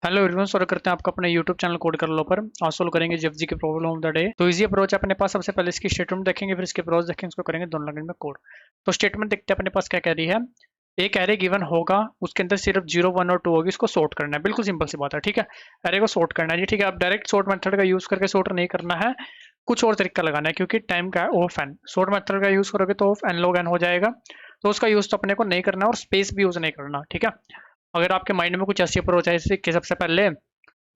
Hello everyone, स्वागत करते हैं आपका अपने यूट्यूब चैनल कोड कर लो पर। आज सोल्व करेंगे जीएफजी की प्रॉब्लम ऑफ द डे। तो इजी अप्रोच है अपने पास। सबसे पहले इसकी स्टेटमेंट देखेंगे, फिर इसके अप्रोच देखेंगे, उसको करेंगे दोनों लैंग्वेज में कोड। तो स्टेटमेंट देखते हैं अपने पास क्या कह रही है। एक एरे गिवन होगा, उसके अंदर सिर्फ 0 1 और 2 होगी, इसको सॉर्ट करना है। बिल्कुल सिंपल सी बात है, ठीक है। एरे को सॉर्ट करना है जी, ठीक है। अब डायरेक्ट सॉर्ट मेथड का यूज करके सॉर्ट नहीं करना है, कुछ और तरीका लगाना है, क्योंकि टाइम का है ऑफ एन। सॉर्ट मेथड का यूज करोगे तो ऑफ एन लॉग एन हो जाएगा, तो उसका यूज तो अपने को नहीं करना, और स्पेस भी यूज नहीं करना, ठीक है। अगर आपके माइंड में कुछ ऐसी अप्रोच है जैसे कि सबसे पहले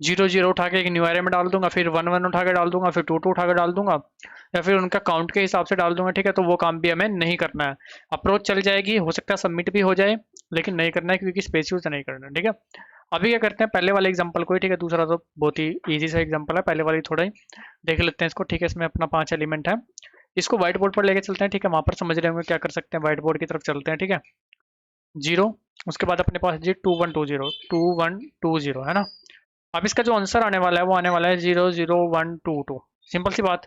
0 0 उठा के एक न्यू एरे में डाल दूंगा, फिर 1 1 उठा के डाल दूंगा, फिर 2 2 उठा के डाल दूंगा, या फिर उनका काउंट के हिसाब से डाल दूंगा, ठीक है। तो वो काम भी हमें नहीं करना है। अप्रोच चल जाएगी, हो सकता है सबमिट भी हो जाए, लेकिन नहीं करना है क्योंकि स्पेस यूज नहीं करना है, ठीक है। अभी क्या करते हैं, पहले वाले एग्जांपल को ही, ठीक है। दूसरा तो बहुत ही इजी सा एग्जांपल है, पहले वाले थोड़ा ही देख लेते हैं इसको, ठीक है। इसमें अपना 5 एलिमेंट है। इसको व्हाइट बोर्ड पर लेके चलते हैं, ठीक है। वहां पर समझ रहे होंगे क्या कर सकते हैं। व्हाइट बोर्ड की तरफ चलते हैं, ठीक है। 0, उसके बाद अपने पास जी 2 1 2 0 2 1 2 0 है ना। अब इसका जो आंसर आने वाला है वो आने वाला है 0 0 1 2 2। सिंपल सी बात,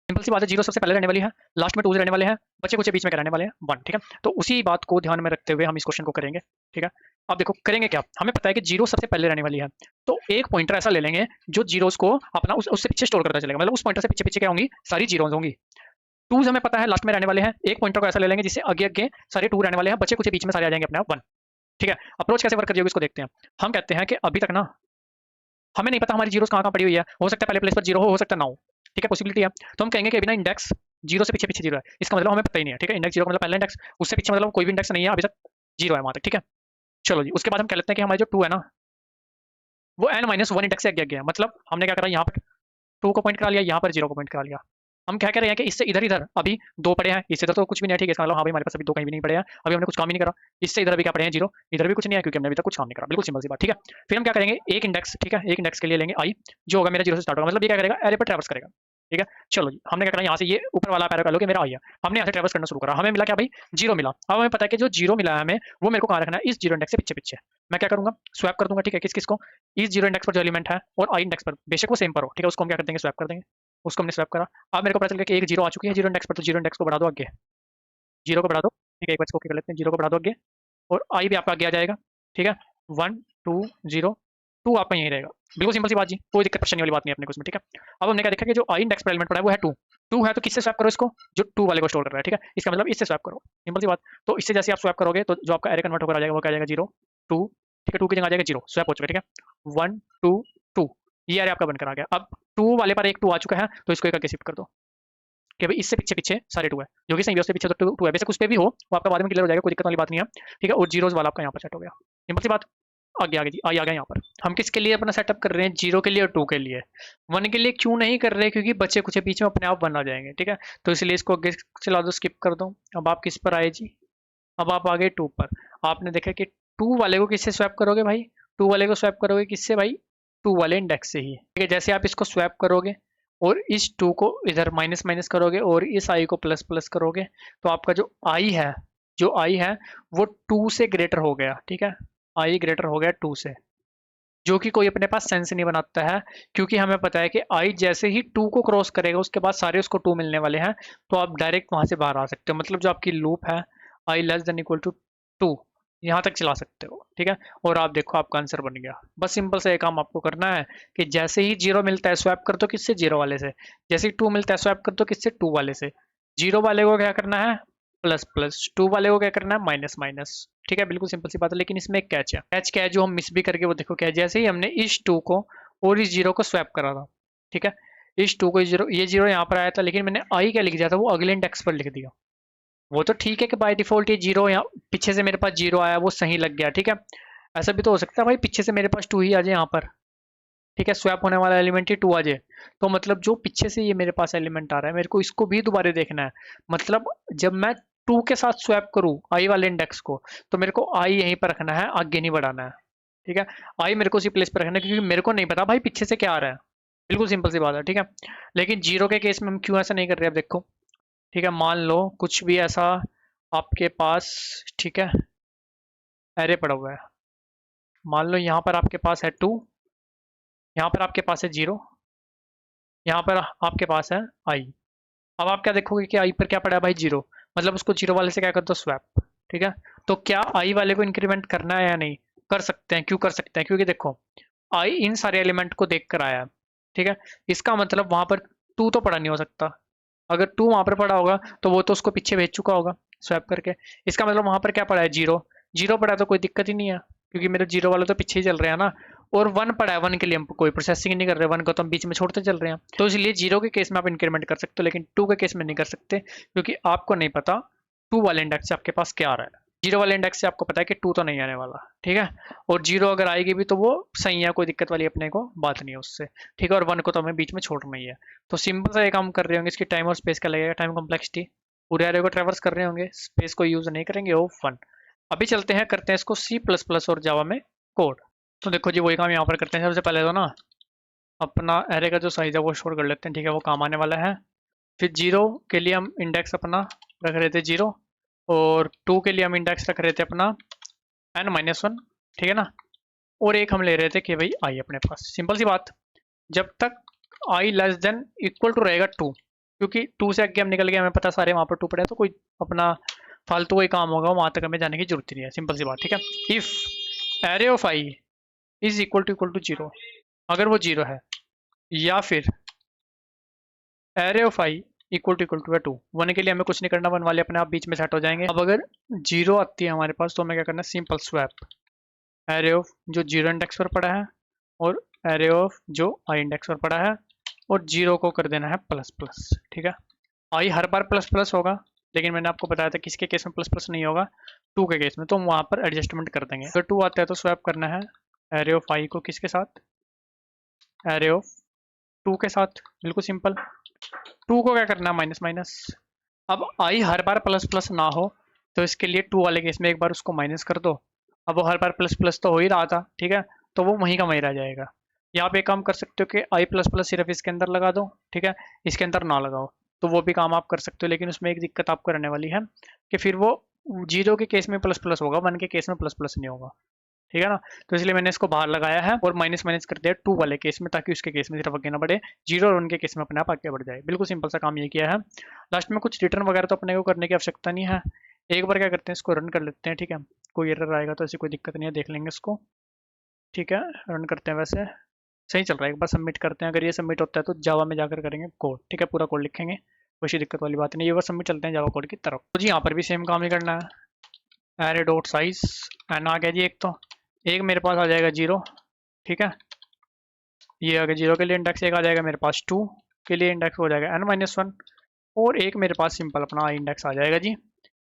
सिंपल सी बात है। 0 सबसे पहले रहने वाली है, लास्ट में 2 रहने वाले हैं, बच्चे कुछ बीच में क्या रहने वाले हैं 1, ठीक है। तो उसी बात को ध्यान में रखते हुए हम इस क्वेश्चन को करेंगे, ठीक है। अब देखो करेंगे क्या, हमें पता है कि 0 सबसे पहले रहने वाली है, तो एक पॉइंटर ऐसा ले लेंगे जो जीरोस को अपना उससे पीछे स्टोर करता चलेगा। मतलब उस पॉइंटर से पीछे पीछे क्या होंगी, सारी जीरोस होंगी। टूज हमें पता है लास्ट में रहने वाले हैं, एक पॉइंटर को ऐसा ले लेंगे जिससे आगे आगे सारे 2 रहने वाले हैं, बच्चे कुछ बीच में सारे आ जाएंगे अपने आप 1, ठीक है। अप्रोच कैसे वर्क कर जाएगी इसको देखते हैं। हम कहते हैं कि अभी तक ना हमें नहीं पता हमारी जीरोस कहाँ कहाँ पड़ी हुई है। हो सकता है पहले प्लेस पर जीरो हो सकता है ना हो, ठीक है, पॉसिबिलिटी है। तो हम कहेंगे कि अभी ना इंडेक्स जीरो से पीछे पीछे जीरो है, इसका मतलब हमें पता ही नहीं है, ठीक है। इंडेक्स जीरो का मतलब पहला इंडेक्स, उससे पीछे मतलब कोई भी इंडेक्स नहीं है, अभी तक जीरो है वहां तक, ठीक है। चलो जी, उसके बाद हम कह लेते हैं कि हमारे जो 2 है ना, वो n माइनस वन इंडेक्स से आगे गया है। मतलब हमने क्या करा, यहाँ पर 2 को पॉइंट करा लिया, यहाँ पर 0 को पॉइंट करा लिया। हम क्या कह रहे हैं कि इससे इधर इधर अभी 2 पड़े हैं, इससे इधर तो कुछ भी नहीं है, ठीक है। इसका मतलब हाँ भाई हमारे पास अभी 2 कहीं भी नहीं पड़े हैं, अभी हमने कुछ काम ही नहीं करा। इससे इधर अभी क्या पड़े हैं 0, इधर भी कुछ नहीं है क्योंकि हमने अभी तक कुछ काम नहीं करा। बिल्कुल सिंपल सी बात, ठीक है। फिर हम क्या करेंगे, एक इंडेक्स, ठीक है, एक इंडेक्स के लिए लेंगे i, जो होगा मेरा 0 से स्टार्ट होगा। मतलब ये क्या करेगा, एरे पर ट्रैवर्स करेगा, ठीक है। चलो जी, हमने क्या करा, यहाँ से ये ऊपर वाला पैरा कर लो कि मेरा i है, हमने यहाँ से ट्रैवर्स करना शुरू करा, हमें मिला क्या भाई, 0 मिला। अब हमें पता है कि जो 0 मिला है हमें, वो मेरे को कहाँ रखना है, इस 0 इंडेक्स से पीछे पीछे। मैं क्या करूंगा, स्वैप कर दूंगा, ठीक है। किस किस को, इस 0 इंडेक्स पर जो एलिमेंट है और i इंडेक्स पर, बेशक वो सेम पर हो, ठीक है, उसको हम क्या कर देंगे, स्वैप कर देंगे। उसको हमने स्वैप करा। अब मेरे को पता चल गया कि एक 0 आ चुकी है 0 इंडेक्स पर, तो 0 इंडेक्स को बढ़ा दो आगे, 0 को बढ़ा दो, ठीक है। एक बार इसको कर लेते हैं, 0 को बढ़ा दो आगे, और आई भी आपका आगे आ जाएगा, ठीक है। 1 2 0 2 आपका यहीं रहेगा। बिल्कुल सिंपल सी बात जी, कोई दिक्कत परेशानी वाली बात नहीं है अपने को इसमें, ठीक है। अब हमने क्या देखा कि जो आई इंडेक्स पर एलिमेंट पड़ा है वो है 2। 2 है तो किससे स्वैप करो इसको, जो 2 वाले को स्टोर कर रहा है, ठीक है। इसका मतलब इससे स्वैप करो, सिंपल सी बात। तो इससे जैसे आप स्वैप करोगे तो जो आपका एरे कन्वर्ट होकर आ जाएगा वो क्या आ जाएगा, 0 2, ठीक है। 2 की जगह आ जाएगा 0, स्वैप हो चुका है, ठीक है। 1 2 2, ये एरे आपका बनकर आ गया। अब 2 वाले पर एक 2 आ चुका है, तो इसको एक आगे शिफ्ट कर दो कि भाई इससे पीछे पीछे सारे 2 है, जो कि सही है, उससे पीछे तो 2 है, बेशक उस पे भी हो, वो आपका बाद में क्लियर हो जाएगा, कोई दिक्कत वाली बात नहीं है, ठीक है। और जीरोस वाला आपका यहाँ पर सेट हो गया, सिंपल सी बात। आगे आगे जी, आ गया यहाँ पर। हम किसके लिए अपना सेटअप कर रहे हैं, 0 के लिए और 2 के लिए। 1 के लिए क्यों नहीं कर रहे, क्योंकि बच्चे कुछ बीच में अपने आप 1 आ जाएंगे, ठीक है। तो इसलिए इसको आगे चला दो, स्किप कर दो। अब आप किस पर आए जी, अब आप आ गए 2 पर। आपने देखा कि 2 वाले को किससे स्वैप करोगे भाई, 2 वाले को स्वैप करोगे किससे भाई, 2 वाले इंडेक्स से ही, ठीक है। जैसे आप इसको स्वैप करोगे और इस 2 को इधर माइनस माइनस करोगे और इस i को प्लस प्लस करोगे, तो आपका जो i है, जो i है वो 2 से ग्रेटर हो गया, ठीक है। i ग्रेटर हो गया 2 से, जो कि कोई अपने पास सेंस नहीं बनाता है, क्योंकि हमें पता है कि i जैसे ही 2 को क्रॉस करेगा उसके बाद सारे उसको 2 मिलने वाले हैं, तो आप डायरेक्ट वहां से बाहर आ सकते हो। मतलब जो आपकी लूप है i less than equal to 2, यहाँ तक चला सकते हो, ठीक है। और आप देखो आपका आंसर बन गया। बस सिंपल से एक काम आपको करना है कि जैसे ही 0 मिलता है स्वैप कर दो किससे, 0 वाले से। जैसे ही 2 मिलता है स्वैप कर दो किससे, 2 वाले से। 0 वाले को क्या करना है, प्लस प्लस, 2 वाले को क्या करना है, माइनस माइनस, ठीक है। बिल्कुल सिंपल सी बात है, लेकिन इसमें एक कैच है। कैच क्या है जो हम मिस भी करके, वो देखो क्या है। जैसे ही हमने इस 2 को और इस 0 को स्वैप करा था, ठीक है, इस 2 को 0, ये 0 यहाँ पर आया था, लेकिन मैंने आई क्या लिख दिया था, वो अगले इंडेक्स पर लिख दिया। वो तो ठीक है कि बाय डिफॉल्ट ये 0 यहाँ पीछे से मेरे पास 0 आया, वो सही लग गया, ठीक है। ऐसा भी तो हो सकता है भाई पीछे से मेरे पास 2 ही आ जाए यहाँ पर, ठीक है, स्वैप होने वाला एलिमेंट ही 2 आ जाए। तो मतलब जो पीछे से ये मेरे पास एलिमेंट आ रहा है, मेरे को इसको भी दोबारा देखना है। मतलब जब मैं 2 के साथ स्वैप करूँ आई वाले इंडेक्स को, तो मेरे को आई यहीं पर रखना है, आगे नहीं बढ़ाना है, ठीक है। आई मेरे को उसी प्लेस पर रखना है, क्योंकि मेरे को नहीं पता भाई पीछे से क्या आ रहा है। बिल्कुल सिंपल सी बात है, ठीक है। लेकिन 0 के केस में हम क्यों ऐसा नहीं कर रहे, अब देखो, ठीक है। मान लो कुछ भी ऐसा आपके पास, ठीक है, एरे पड़ा हुआ है। मान लो यहाँ पर आपके पास है 2, यहाँ पर आपके पास है 0, यहाँ पर आपके पास है आई। अब आप क्या देखोगे कि आई पर क्या पड़ा है भाई, 0। मतलब उसको 0 वाले से क्या कर दो, स्वैप, ठीक है। तो क्या आई वाले को इंक्रीमेंट करना है या नहीं, कर सकते हैं। क्यों कर सकते हैं, क्योंकि देखो आई इन सारे एलिमेंट को देख कर आया, ठीक है। इसका मतलब वहां पर 2 तो पड़ा नहीं हो सकता। अगर 2 वहां पर पड़ा होगा तो वो तो उसको पीछे भेज चुका होगा स्वैप करके। इसका मतलब वहां पर क्या पड़ा है, 0। 0 पड़ा है तो कोई दिक्कत ही नहीं है, क्योंकि मेरे 0 वाले तो पीछे ही चल रहे हैं ना। और 1 पड़ा है, 1 के लिए हम कोई प्रोसेसिंग नहीं कर रहे, 1 को तो हम बीच में छोड़ते चल रहे हैं। तो इसलिए 0 के केस में आप इंक्रीमेंट कर सकते हो, लेकिन 2 के केस में नहीं कर सकते, क्योंकि आपको नहीं पता 2 वाले इंडेक्स से आपके पास क्या आ रहा है। 0 वाले इंडेक्स से आपको पता है कि 2 तो नहीं आने वाला, ठीक है। और 0 अगर आएगी भी तो वो सही है, कोई दिक्कत वाली अपने को बात नहीं है उससे, ठीक है। और 1 को तो हमें बीच में छोड़ना ही है। तो सिंपल सा ये काम कर रहे होंगे, इसकी टाइम और स्पेस का लगेगा, टाइम कॉम्प्लेक्सिटी। पूरे एरे को ट्रेवर्स कर रहे होंगे, स्पेस को यूज नहीं करेंगे, ओ फन। अभी चलते हैं, करते हैं इसको C++ और जावा में कोड। तो देखो जी, वही काम यहाँ पर करते हैं। सबसे पहले तो ना अपना एरे का जो साइज है वो स्टोर कर लेते हैं, ठीक है, वो काम आने वाला है। फिर 0 के लिए हम इंडेक्स अपना रख रहे थे 0, और 2 के लिए हम इंडेक्स रख रहे थे अपना n-1, ठीक है ना। और एक हम ले रहे थे कि भाई आई अपने पास। सिंपल सी बात, जब तक आई लेस देन इक्वल टू रहेगा 2, क्योंकि 2 से आगे हम निकल गए, हमें पता सारे वहाँ पर 2 पड़े हैं, तो कोई अपना फालतू कोई काम होगा वहाँ तक हमें जाने की जरूरत नहीं है। सिंपल सी बात, ठीक है। If array of I is equal to 0, अगर वो 0 है, या फिर array of I equal to है 2। 1 के लिए हमें कुछ नहीं करना, 1 वाले अपने आप बीच में सेट हो जाएंगे। अब अगर 0 आती है हमारे पास तो हमें क्या करना है, सिंपल स्वैप एरे ऑफ जो 0 इंडेक्स पर पड़ा है और एरे ऑफ जो आई इंडेक्स पर पड़ा है, और 0 को कर देना है प्लस प्लस, ठीक है। आई हर बार प्लस प्लस होगा, लेकिन मैंने आपको बताया था किसके केस में प्लस प्लस नहीं होगा, 2 के केस में, तो हम वहाँ पर एडजस्टमेंट कर देंगे। अगर 2 आता है तो स्वैप करना है एरे ऑफ आई को किसके साथ, एरे ऑफ 2 के साथ, बिल्कुल सिंपल। 2 को क्या करना है, माइनस माइनस। अब आई हर बार प्लस प्लस ना हो, तो इसके लिए 2 वाले केस में एक बार उसको माइनस कर दो। अब वो हर बार प्लस प्लस तो हो ही रहा था, ठीक है, तो वो वहीं का वहीं रह जाएगा। या आप एक काम कर सकते हो कि आई प्लस प्लस सिर्फ इसके अंदर लगा दो, ठीक है, इसके अंदर ना लगाओ, तो वो भी काम आप कर सकते हो। लेकिन उसमें एक दिक्कत आपको रहने वाली है कि फिर वो 0 के केस में प्लस प्लस होगा, 1 के केस में प्लस प्लस नहीं होगा, ठीक है ना। तो इसलिए मैंने इसको बाहर लगाया है और माइनस माइनस कर दिया 2 वाले केस में, ताकि उसके केस में सिर्फ आगे ना बढ़े, 0 और 1 के केस में अपने आप आगे बढ़ जाए। बिल्कुल सिंपल सा काम ये किया है। लास्ट में कुछ रिटर्न वगैरह तो अपने को करने की आवश्यकता नहीं है। एक बार क्या करते हैं, इसको रन कर लेते हैं, ठीक है। कोई एरर आएगा तो ऐसी कोई दिक्कत नहीं है, देख लेंगे इसको, ठीक है। रन करते हैं, वैसे सही चल रहा है। एक बार सबमिट करते हैं, अगर ये सबमिट होता है तो जावा में जाकर करेंगे कोड, ठीक है, पूरा कोड लिखेंगे, कोई सी दिक्कत वाली बात नहीं। ये बार सबमिट चलते हैं जावा कोड की तरफ। तो जी यहाँ पर भी सेम काम ही करना है, एरे डॉट साइज एन आ गया जी। एक मेरे पास आ जाएगा 0, ठीक है, ये आ गया 0 के लिए इंडेक्स, एक आ जाएगा मेरे पास 2 के लिए इंडेक्स, हो जाएगा n-1, और एक मेरे पास सिंपल अपना आई इंडेक्स आ जाएगा जी,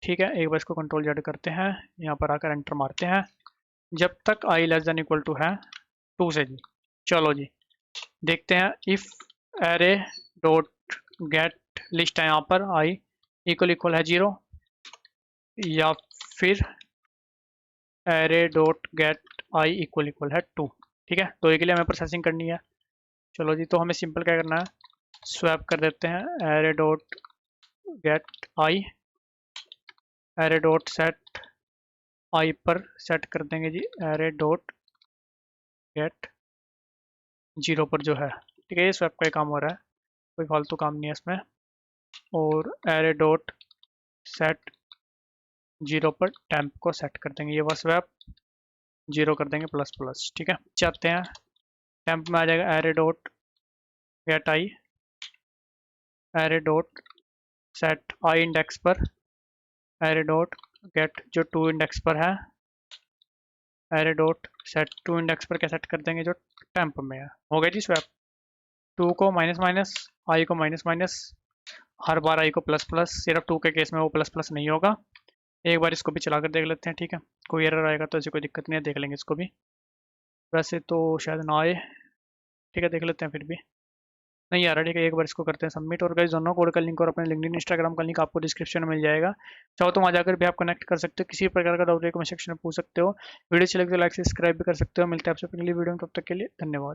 ठीक है। एक बार इसको कंट्रोल जेड करते हैं, यहाँ पर आकर एंटर मारते हैं, जब तक आई लेस देन इक्वल टू है 2 से जी। चलो जी देखते हैं, if array dot gate list है यहाँ पर, आई इक्वल है 0, या फिर array dot gate I equal है 2, ठीक है। तो एक के लिए हमें प्रोसेसिंग करनी है। चलो जी, तो हमें सिंपल क्या करना है, स्वैप कर देते हैं एरे डॉट गेट आई, एरे डॉट सेट आई पर सेट कर देंगे जी एरे डॉट गेट 0 पर जो है, ठीक है। ये स्वैप का ही काम हो रहा है, कोई फालतू काम नहीं है इसमें। और एरे डॉट सेट 0 पर टेम्प को सेट कर देंगे, ये बस स्वैप 0 कर देंगे प्लस प्लस, ठीक है। चाहते हैं टेम्प में आ जाएगा array dot gate I, array dot set I index पर, एरे डॉट गेट जो 2 इंडेक्स पर है, एरे डॉट सेट 2 इंडेक्स पर क्या सेट कर देंगे, जो टेम्प में है। हो गया जी स्वैप। 2 को माइनस माइनस, आई को माइनस माइनस, हर बार आई को प्लस प्लस, सिर्फ 2 के केस में वो प्लस प्लस नहीं होगा। एक बार इसको भी चला कर देख लेते हैं, ठीक है, कोई एरर आएगा तो ऐसी कोई दिक्कत नहीं है, देख लेंगे इसको भी। वैसे तो शायद ना आए, ठीक है, देख लेते हैं फिर भी। नहीं आ रहा, ठीक है, एक बार इसको करते हैं सबमिट। और गाइस दोनों कोड का लिंक और अपने लिंक्डइन इंस्टाग्राम का लिंक आपको डिस्क्रिप्शन में मिल जाएगा, चाहो तो वहाँ जाकर भी आप कनेक्ट कर सकते हो। किसी प्रकार का डाउट कमेंट सेक्शन में पूछ सकते हो। वीडियो अच्छी लगे तो लाइक सब्सक्राइब भी कर सकते हो। मिलते हैं आपसे अगली वीडियो में, तब तक के लिए धन्यवाद।